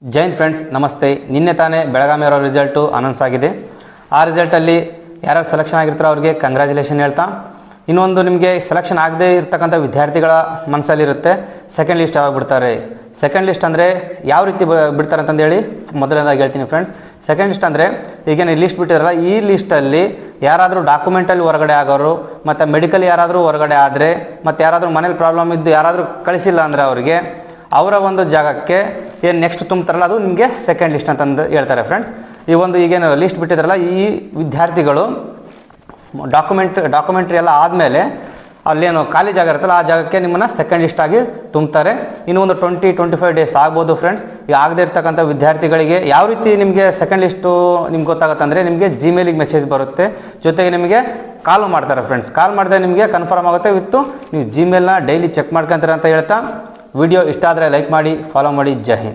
Jain friends ನಮಸ್ತೆ. ನಿನ್ನೆ ತಾನೇ ಬೆಳಗಾವಿ ಅವರ ರಿಸಲ್ಟು ಅನೌನ್ಸ್ ಆಗಿದೆ. ಆ ರಿಸಲ್ಟಲ್ಲಿ ಯಾರು ಸೆಲೆಕ್ಷನ್ ಆಗಿರ್ತಾರೋ ಅವ್ರಿಗೆ ಕಂಗ್ರ್ಯಾಚುಲೇಷನ್ ಹೇಳ್ತಾ, ಇನ್ನೊಂದು ನಿಮಗೆ ಸೆಲೆಕ್ಷನ್ ಆಗದೇ ಇರ್ತಕ್ಕಂಥ ವಿದ್ಯಾರ್ಥಿಗಳ ಮನಸ್ಸಲ್ಲಿರುತ್ತೆ ಸೆಕೆಂಡ್ ಲಿಸ್ಟ್ ಯಾವಾಗ ಬಿಡ್ತಾರೆ. ಸೆಕೆಂಡ್ ಲಿಸ್ಟ್ ಅಂದರೆ ಯಾವ ರೀತಿ ಬಿಡ್ತಾರೆ ಅಂತಂದೇಳಿ ಮೊದಲನೇದಾಗಿ ಹೇಳ್ತೀನಿ ಫ್ರೆಂಡ್ಸ್. ಸೆಕೆಂಡ್ ಲಿಸ್ಟ್ ಅಂದರೆ ಈಗೇನು ಲಿಸ್ಟ್ ಬಿಟ್ಟಿರಲ್ಲ, ಈ ಲಿಸ್ಟಲ್ಲಿ ಯಾರಾದರೂ ಡಾಕ್ಯುಮೆಂಟಲ್ಲಿ ಹೊರಗಡೆ ಆಗೋರು ಮತ್ತು ಮೆಡಿಕಲ್ ಯಾರಾದರೂ ಹೊರಗಡೆ ಆದರೆ ಮತ್ತು ಯಾರಾದರೂ ಮನೇಲಿ ಪ್ರಾಬ್ಲಮ್ ಇದ್ದು ಯಾರಾದರೂ ಕಳಿಸಿಲ್ಲ ಅಂದರೆ ಅವರಿಗೆ ಅವರ ಒಂದು ಜಾಗಕ್ಕೆ ಏನು ನೆಕ್ಸ್ಟ್ ತುಂಬ್ತಾರಲ್ಲ ಅದು ನಿಮಗೆ ಸೆಕೆಂಡ್ ಲಿಸ್ಟ್ ಅಂತಂದು ಹೇಳ್ತಾರೆ ಫ್ರೆಂಡ್ಸ್. ಈ ಒಂದು ಈಗೇನು ಲಿಸ್ಟ್ ಬಿಟ್ಟಿದ್ರಲ್ಲ ಈ ವಿದ್ಯಾರ್ಥಿಗಳು ಡಾಕ್ಯುಮೆಂಟ್ರಿ ಎಲ್ಲ ಆದಮೇಲೆ ಅಲ್ಲೇನು ಖಾಲಿ ಜಾಗ ಇರುತ್ತಲ್ಲ ಆ ಜಾಗಕ್ಕೆ ನಿಮ್ಮನ್ನು ಸೆಕೆಂಡ್ ಲಿಸ್ಟ್ ಆಗಿ ತುಂಬ್ತಾರೆ. ಇನ್ನು ಒಂದು 20-25 ಡೇಸ್ ಆಗ್ಬೋದು ಫ್ರೆಂಡ್ಸ್. ಈಗ ಆಗದೇ ಇರ್ತಕ್ಕಂಥ ವಿದ್ಯಾರ್ಥಿಗಳಿಗೆ ಯಾವ ರೀತಿ ನಿಮಗೆ ಸೆಕೆಂಡ್ ಲಿಸ್ಟು ನಿಮ್ಗೆ ಗೊತ್ತಾಗುತ್ತೆ ಅಂದರೆ ನಿಮಗೆ ಜಿಮೇಲಿಗೆ ಮೆಸೇಜ್ ಬರುತ್ತೆ, ಜೊತೆಗೆ ನಿಮಗೆ ಕಾಲು ಮಾಡ್ತಾರೆ ಫ್ರೆಂಡ್ಸ್. ಕಾಲ್ ಮಾಡಿದ್ರೆ ನಿಮಗೆ ಕನ್ಫರ್ಮ್ ಆಗುತ್ತೆ ವಿತ್ತು ನೀವು ಜಿಮೇಲ್ನ ಡೈಲಿ ಚೆಕ್ ಮಾಡ್ಕೊತಾರೆ ಅಂತ ಹೇಳ್ತಾ, ವಿಡಿಯೋ ಇಷ್ಟ ಆದರೆ ಲೈಕ್ ಮಾಡಿ, ಫಾಲೋ ಮಾಡಿ. ಜೈ ಹಿಂದ್.